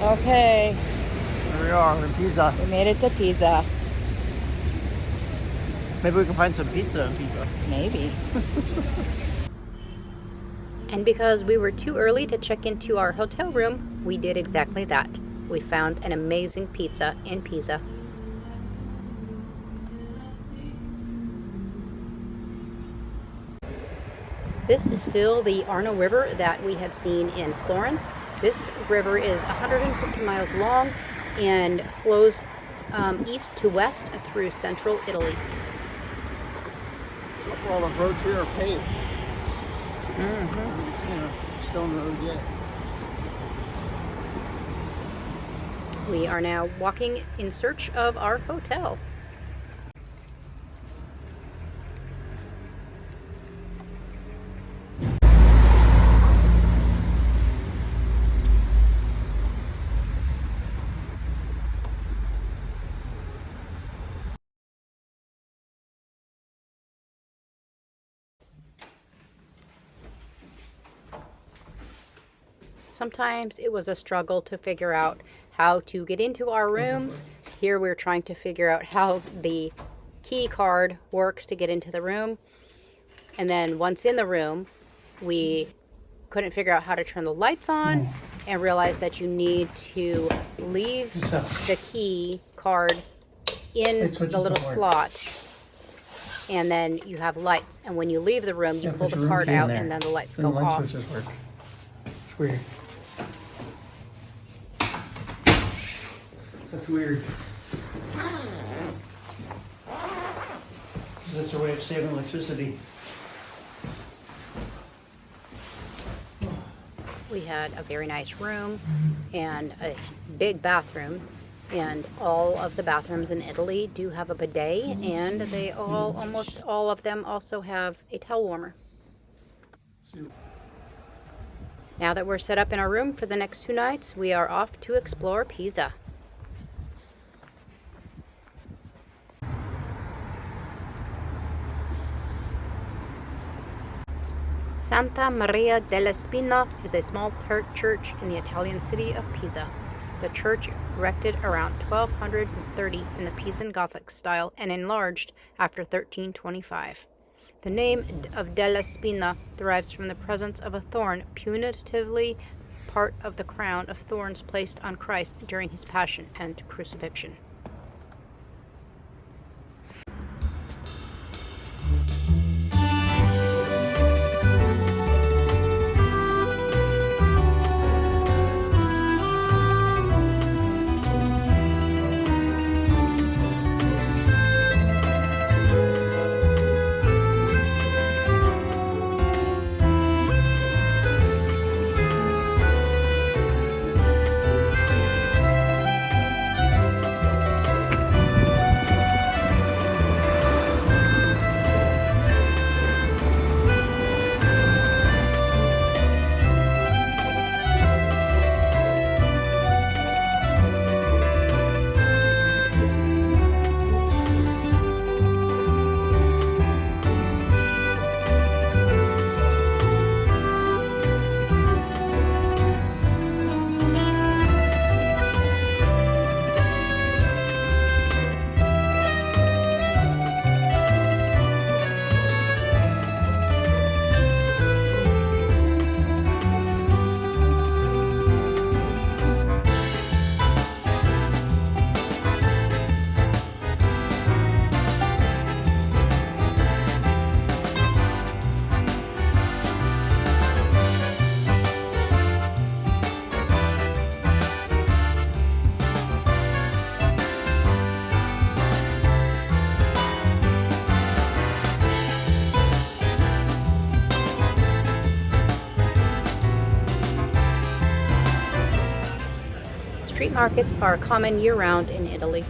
Okay, Here we are in Pisa. we made it to Pisa. Maybe we can find some pizza in Pisa. Maybe. And because we were too early to check into our hotel room, we did exactly that. We found an amazing pizza in Pisa. This is still the Arno River that we had seen in Florence. This river is 150 miles long and flows east to west through central Italy. So far, all the roads here are paved. I Mm-hmm. haven't seen a stone road yet. We are now walking in search of our hotel. Sometimes it was a struggle to figure out how to get into our rooms. Here we're trying to figure out how the key card works to get into the room. And then once in the room, we couldn't figure out how to turn the lights on and realized that you need to leave the key card in the little slot. And then you have lights. And when you leave the room, you pull the card out and then the lights go off. Switches work. It's weird. That's weird. That's a way of saving electricity. We had a very nice room and a big bathroom, and all of the bathrooms in Italy do have a bidet, and they all, almost all of them also have a towel warmer. Now that we're set up in our room for the next 2 nights, we are off to explore Pisa. Santa Maria della Spina is a small church in the Italian city of Pisa. The church, erected around 1230 in the Pisan Gothic style and enlarged after 1325. The name of della Spina derives from the presence of a thorn, punitively part of the crown of thorns placed on Christ during his passion and crucifixion. street markets are common year-round in Italy.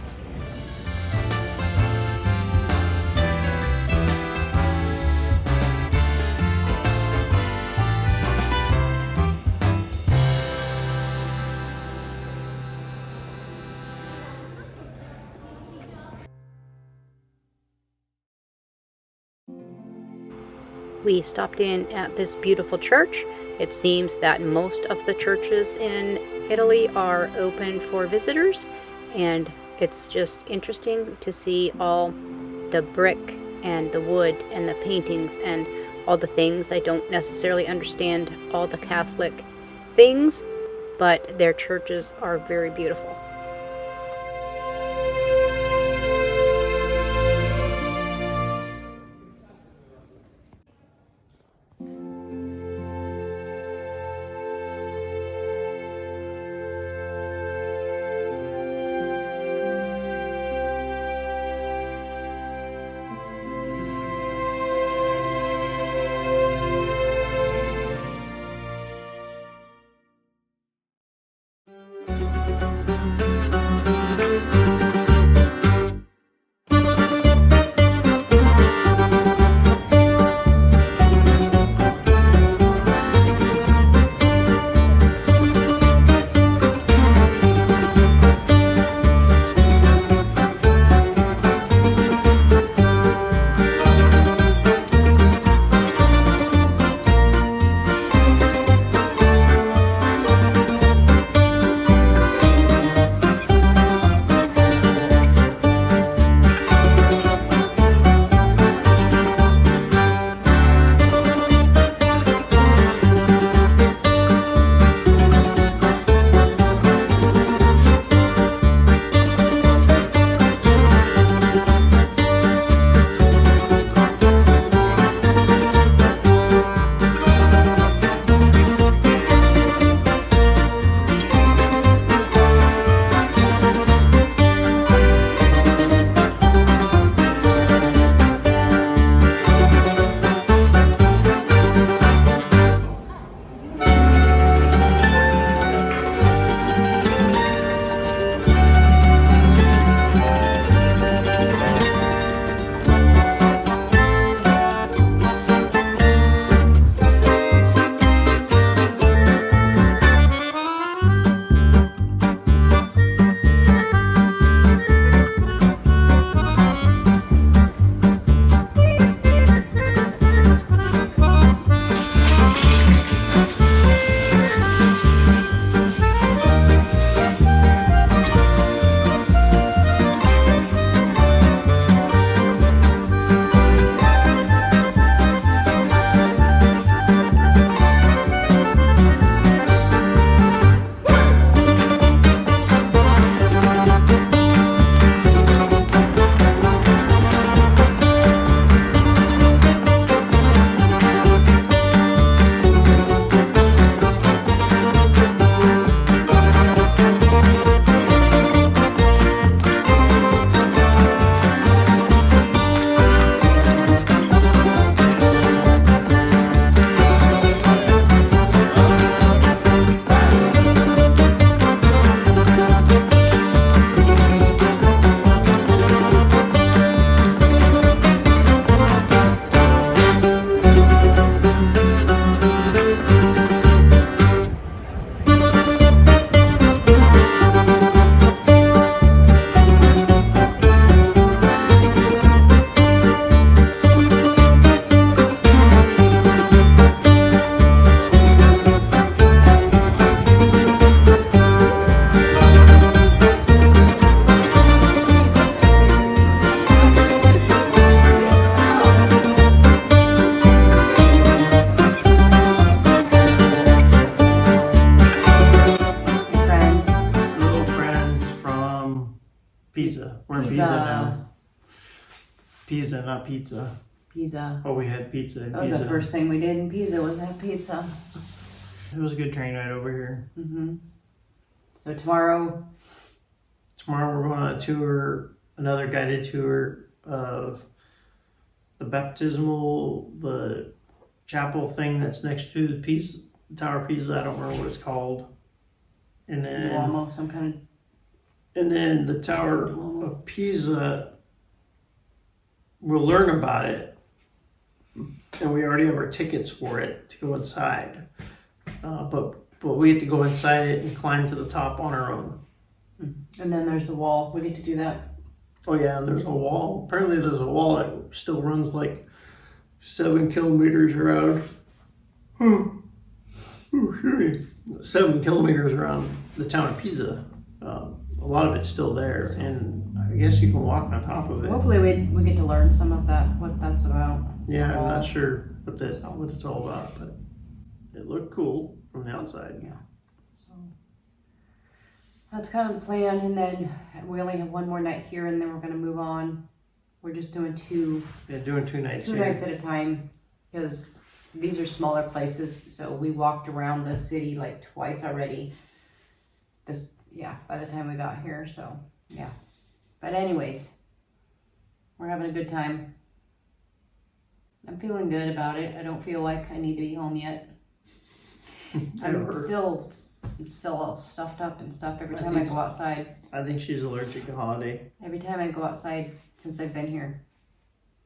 We stopped in at this beautiful church. It seems that most of the churches in Italy are open for visitors, and it's just interesting to see all the brick and the wood and the paintings and all the things. I don't necessarily understand all the Catholic things, but their churches are very beautiful. Pisa. We're in Pisa now. Pisa, not pizza. Pisa. Oh, we had pizza in That was Pisa. the first thing we did in Pisa, was have pizza. It was a good train ride over here. Mm-hmm. So tomorrow, Tomorrow we're going on a tour, another guided tour of the baptismal, the chapel thing that's next to the Pisa, Tower of Pisa. I don't remember what it's called. And then Duomo, some kind the Tower of Pisa, we'll learn about it, and we already have our tickets for it to go inside. But we get to go inside it and climb to the top on our own. And then there's the wall. We get to do that. Oh yeah, and there's a wall. Apparently there's a wall that still runs like 7 kilometers around. 7 kilometers around the town of Pisa. A lot of it's still there, and I guess you can walk on top of it. Hopefully we get to learn some of that, what that's about. Yeah, I'm not sure what it's all about, but it looked cool from the outside. Yeah. So that's kind of the plan, and then we only have one more night here, and then we're going to move on. We're just doing two Doing 2 nights. two nights at a time, because these are smaller places. So we walked around the city like twice already. By the time we got here, so yeah. But anyways, we're having a good time. I'm feeling good about it. I don't feel like I need to be home yet. I'm still all stuffed up and stuff every time I go outside. I think she's allergic to holiday. Every time I go outside since I've been here,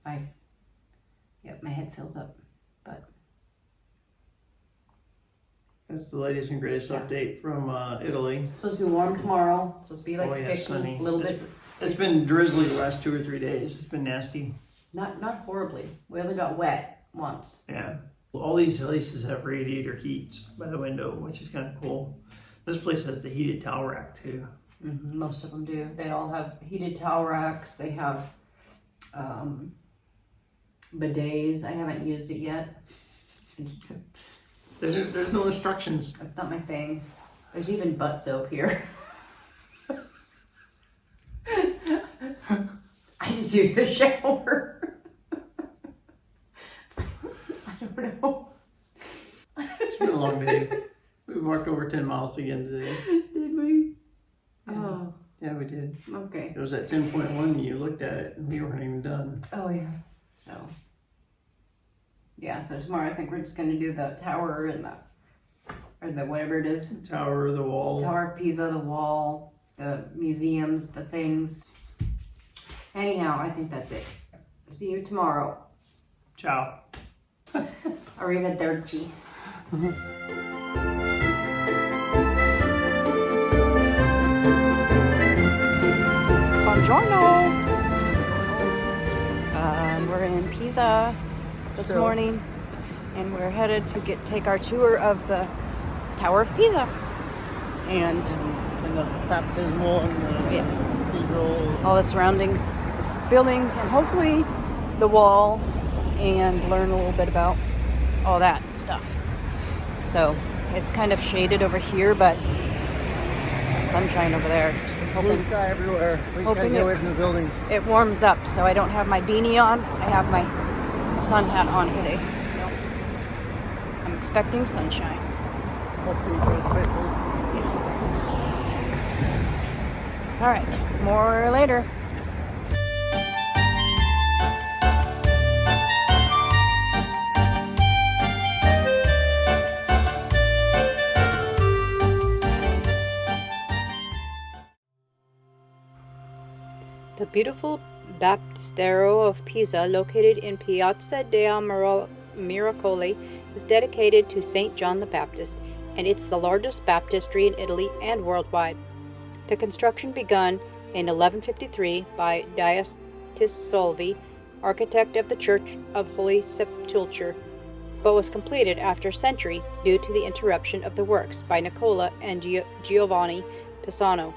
my head fills up. But That's the latest and greatest update from Italy. it's supposed to be warm tomorrow. It's supposed to be like 50, sunny. a little bit. It's been drizzly the last 2 or 3 days. It's been nasty. Not horribly. We only got wet once. Yeah. All these places have radiator heats by the window, which is kind of cool. This place has the heated towel rack too. Mm-hmm. Most of them do. They all have heated towel racks. They have bidets. I haven't used it yet. There's no instructions. That's not my thing. There's even butt soap here. I just use the shower. I don't know. It's been a long day. We walked over 10 miles again today. Did we? Yeah. Oh, Yeah, we did. okay. It was at 10.1 and you looked at it and we weren't even done. Oh, yeah. So tomorrow I think we're just going to do the tower and the whatever it is. The tower, the wall. Tower of Pisa, the wall, the museums, the things. Anyhow, I think that's it. See you tomorrow. Ciao. Arrivederci. Buongiorno! We're in Pisa this morning, and we're headed to take our tour of the Tower of Pisa. And the baptismal and the cathedral. all the surrounding buildings, and hopefully the wall, and learn a little bit about all that stuff. So it's kind of shaded over here, but sunshine over there. So I'm hoping Blue sky everywhere. We just gotta get away from the buildings. it warms up, so I don't have my beanie on. I have my sun hat on today, so I'm expecting sunshine. Hopefully it goes quickly. All right, more later. The beautiful Baptistero of Pisa, located in Piazza dei Miracoli, is dedicated to St. John the Baptist, and it's the largest baptistry in Italy and worldwide. The construction begun in 1153 by Solvi, architect of the Church of Holy Sepulchre, but was completed after a century due to the interruption of the works by Nicola and Giovanni Pisano.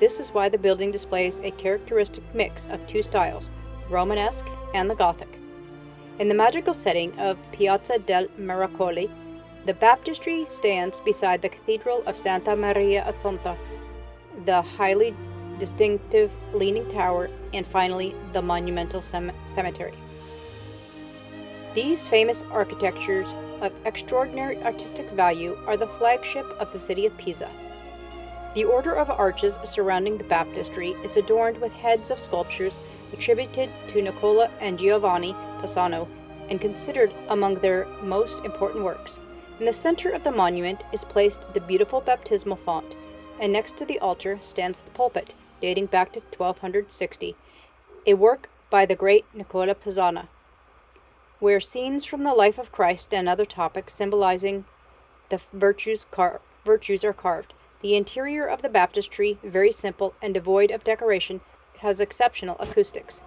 This is why the building displays a characteristic mix of two styles, the Romanesque and the Gothic. In the magical setting of Piazza del Miracoli, the baptistry stands beside the Cathedral of Santa Maria Assunta, the highly distinctive Leaning Tower, and finally the monumental cemetery. These famous architectures of extraordinary artistic value are the flagship of the city of Pisa. The order of arches surrounding the baptistry is adorned with heads of sculptures attributed to Nicola and Giovanni Pisano and considered among their most important works. In the center of the monument is placed the beautiful baptismal font, and next to the altar stands the pulpit, dating back to 1260, a work by the great Nicola Pisana, where scenes from the life of Christ and other topics symbolizing the virtues are carved. The interior of the baptistry, very simple and devoid of decoration, has exceptional acoustics.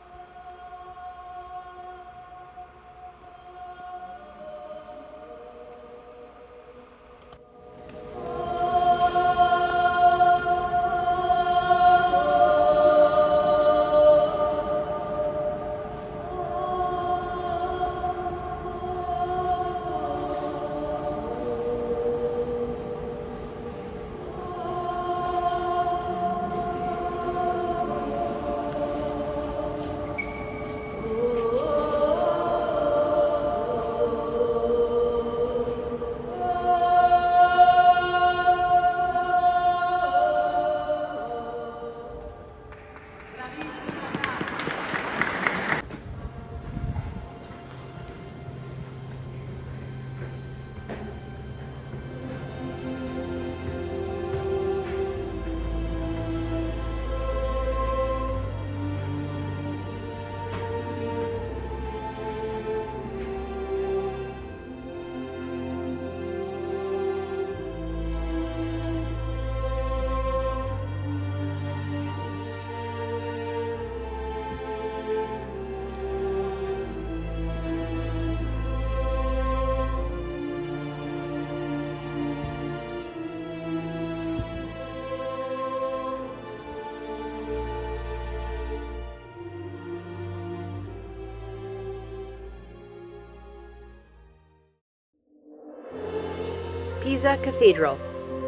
Pisa Cathedral,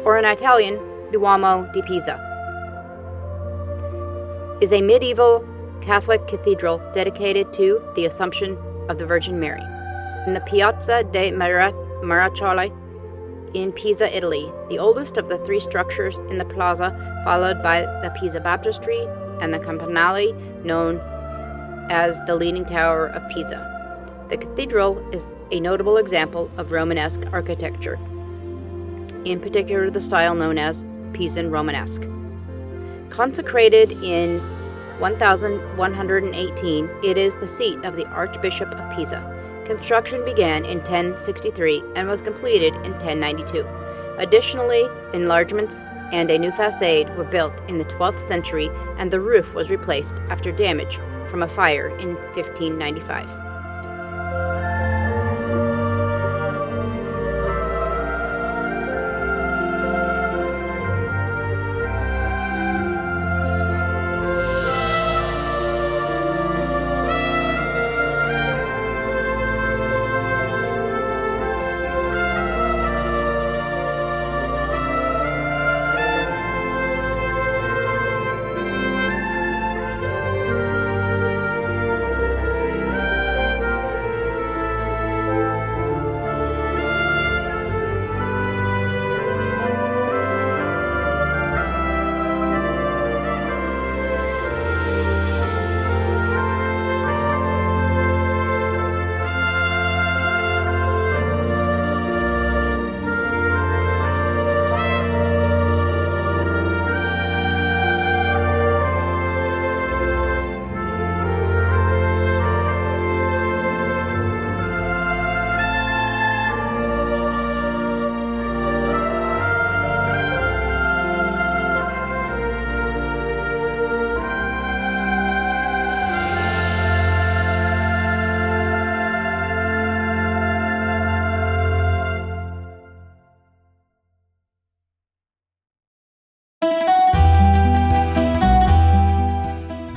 or in Italian, Duomo di Pisa, is a medieval Catholic cathedral dedicated to the Assumption of the Virgin Mary. In the Piazza de Maraccioli in Pisa, Italy, the oldest of the three structures in the plaza, followed by the Pisa Baptistry and the Campanile, known as the Leaning Tower of Pisa. The cathedral is a notable example of Romanesque architecture, in particular the style known as Pisan Romanesque. Consecrated in 1118, it is the seat of the Archbishop of Pisa. Construction began in 1063 and was completed in 1092. Additionally, enlargements and a new facade were built in the 12th century, and the roof was replaced after damage from a fire in 1595.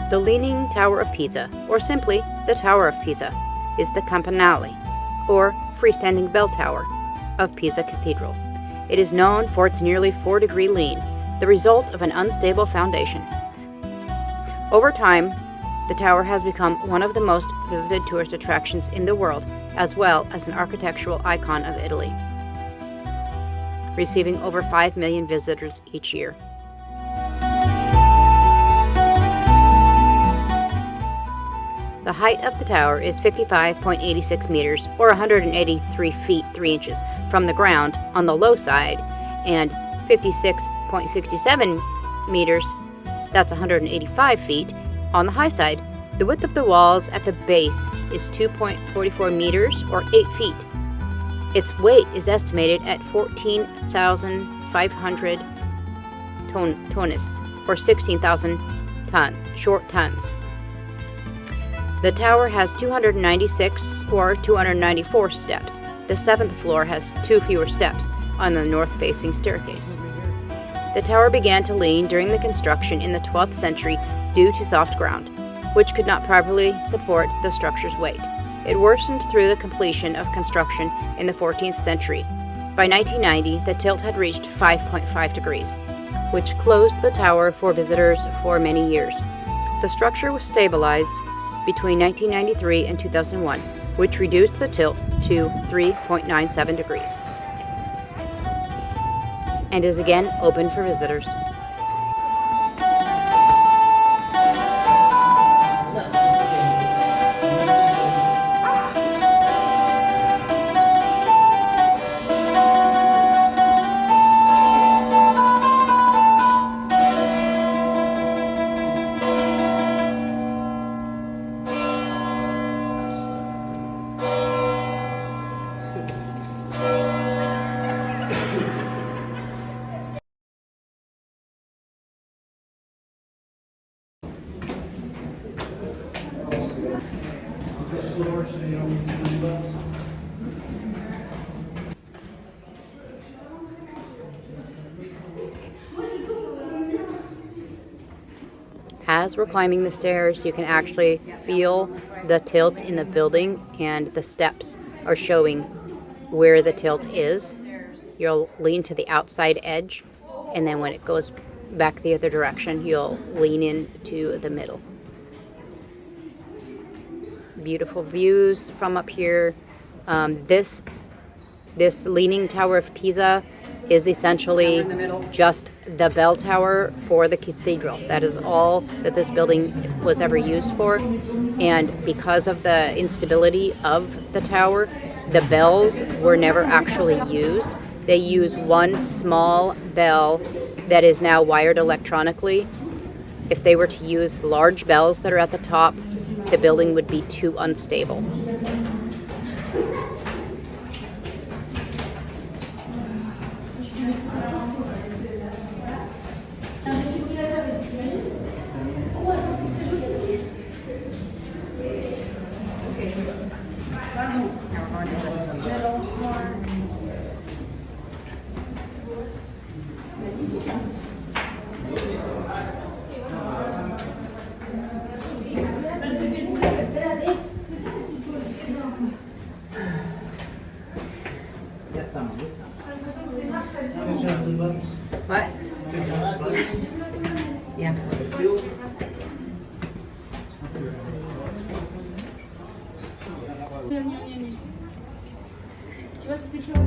The Leaning Tower of Pisa, or simply the Tower of Pisa, is the Campanile, or freestanding bell tower, of Pisa Cathedral. It is known for its nearly 4-degree lean, the result of an unstable foundation. Over time, the tower has become one of the most visited tourist attractions in the world, as well as an architectural icon of Italy, receiving over 5 million visitors each year. The height of the tower is 55.86 meters, or 183 feet 3 inches, from the ground on the low side, and 56.67 meters, that's 185 feet, on the high side. The width of the walls at the base is 2.44 meters or 8 feet. Its weight is estimated at 14,500 tonnes, or 16,000 short tons. The tower has 296 or 294 steps. The 7th floor has 2 fewer steps on the north-facing staircase. The tower began to lean during the construction in the 12th century due to soft ground, which could not properly support the structure's weight. It worsened through the completion of construction in the 14th century. By 1990, the tilt had reached 5.5 degrees, which closed the tower for visitors for many years. The structure was stabilized between 1993 and 2001, which reduced the tilt to 3.97 degrees, and is again open for visitors. As we're climbing the stairs, you can actually feel the tilt in the building, and the steps are showing where the tilt is. You'll lean to the outside edge, and then when it goes back the other direction, you'll lean into the middle. Beautiful views from up here. This Leaning Tower of Pisa is essentially just the bell tower for the cathedral. That is all that this building was ever used for. And because of the instability of the tower, the bells were never actually used. They use one small bell that is now wired electronically. If they were to use the large bells that are at the top, the building would be too unstable. What? Yeah. Tu vois, c'était clair.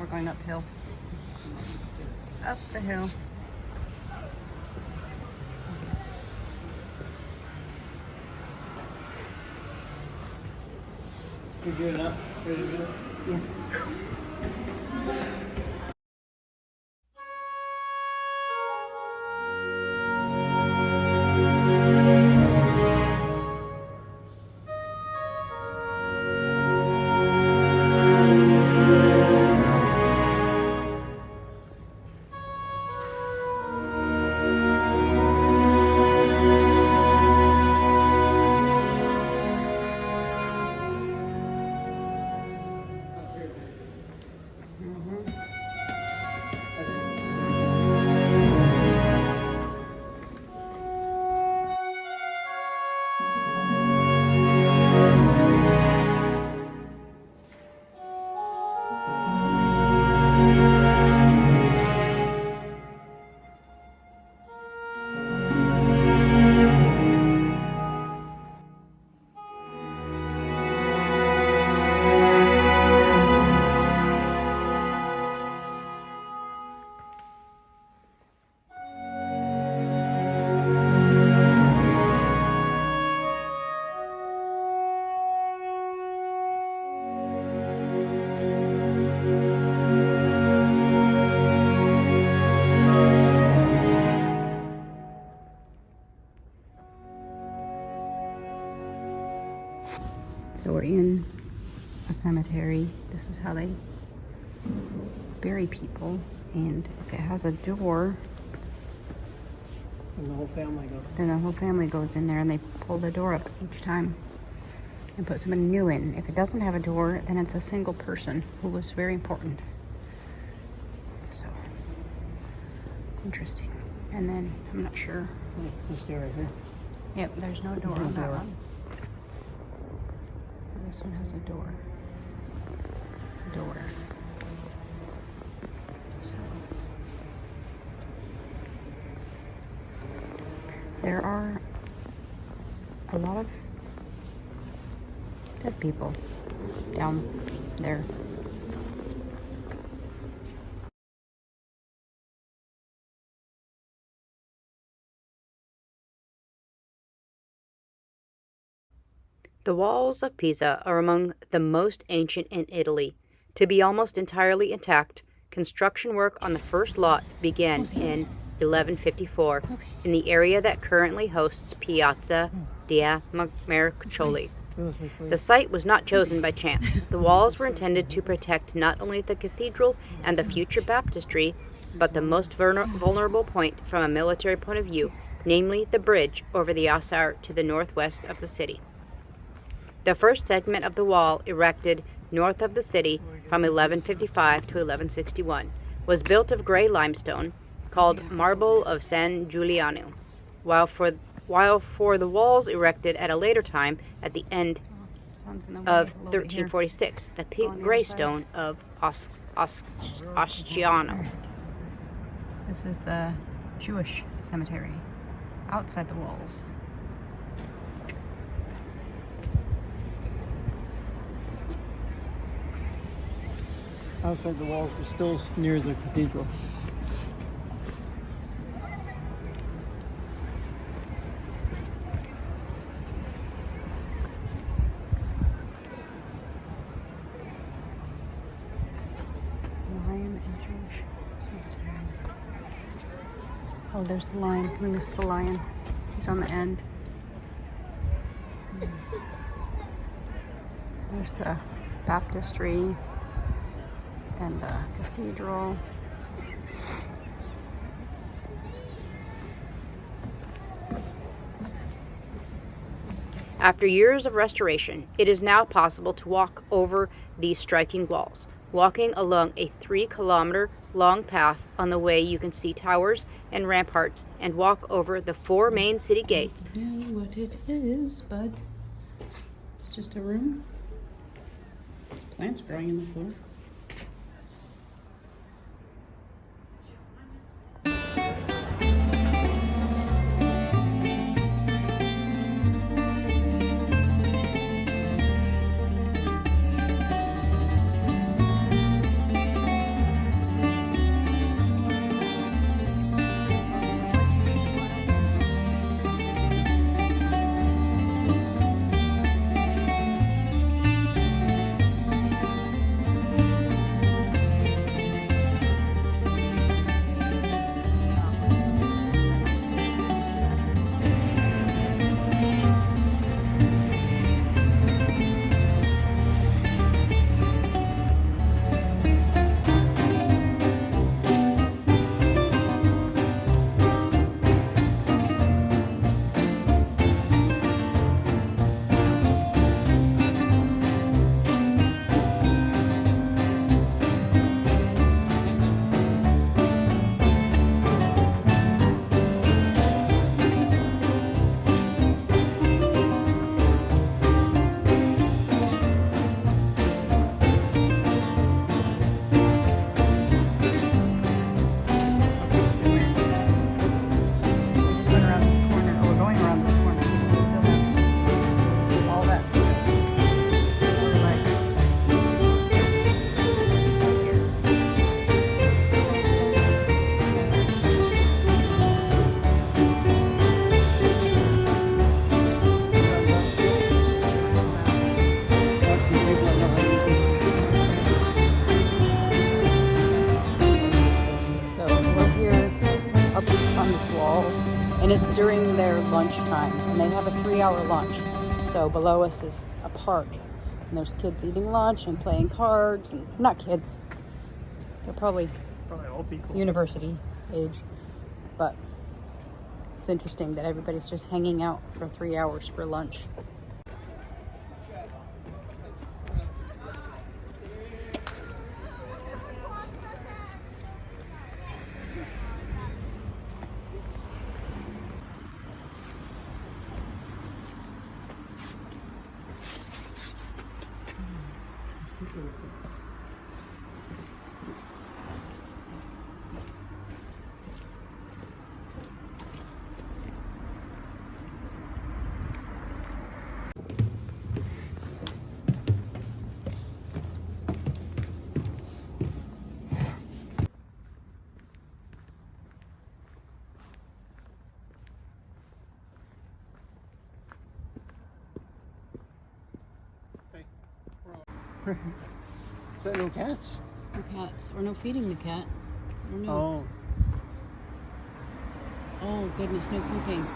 we're going uphill. Up the hill. You good enough? Ready to go? Yeah. So we're in a cemetery. This is how they bury people. And if it has a door, And the whole family goes. then the whole family goes in there and they pull the door up each time and put somebody new in. If it doesn't have a door, then it's a single person who was very important. So, interesting. And then, I'm not sure. This door right here. Yep, there's no door on that one. This one has a door. Door. So, there are a lot of dead people down there. The walls of Pisa are among the most ancient in Italy. To be almost entirely intact, construction work on the first lot began in 1154 in the area that currently hosts Piazza dei Mercatoli. The site was not chosen by chance. The walls were intended to protect not only the cathedral and the future baptistry, but the most vulnerable point from a military point of view, namely the bridge over the Isar to the northwest of the city. The first segment of the wall, erected north of the city from 1155 to 1161, was built of gray limestone called Marble of San Giuliano, while for the walls erected at a later time at the end of 1346, the pink gray stone of Osciano. This is the Jewish cemetery outside the walls. Outside the walls, but still near the cathedral. Lion and Jewish cemetery. Oh, there's the lion. We missed the lion. He's on the end. There's the baptistry and the cathedral. After years of restoration, it is now possible to walk over these striking walls. Walking along a 3-kilometer-long path on the way, you can see towers and ramparts and walk over the 4 main city gates. I don't know what it is, but it's just a room. There's plants growing in the floor. And it's during their lunchtime, and they have a 3-hour lunch. So below us is a park, and there's kids eating lunch and playing cards, and not kids. They're probably old people. university age, but it's interesting that everybody's just hanging out for 3 hours for lunch. Is that no cats? No cats, or no feeding the cat. Or no. Oh. Oh goodness, no pooping.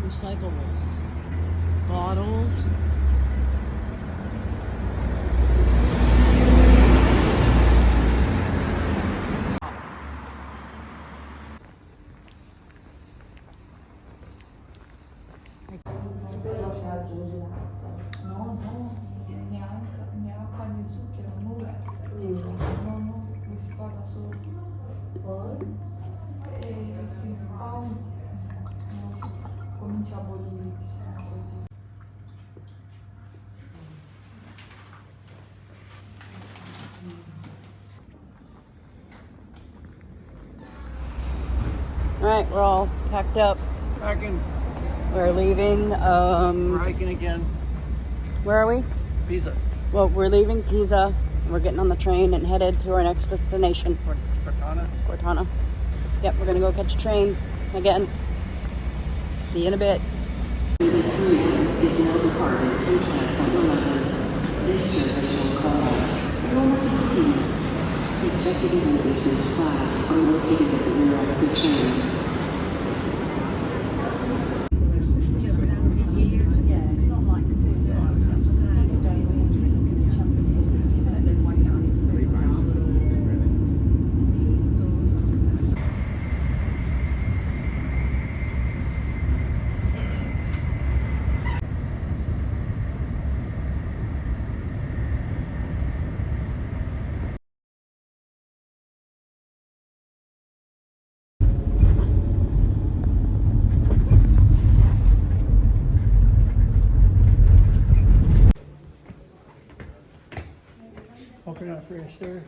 Recyclables. Bottles. No, no, neanche acqua né zucchero, nulla. No, no, mi si fa da solo. E si fa non so, comincia a bollire, diciamo così. All right, we're all packed up. Packing. We're leaving. We're hiking again. Where are we? Pisa. Well, we're leaving Pisa. We're getting on the train and headed to our next destination, Cortana. Cortana. Yep, we're gonna go catch a train again. See you in a bit. Is now departing from platform 11. This service will call out Roll 15. Executive and business class are located at the rear of the train. Hope you're not afraid of stairs.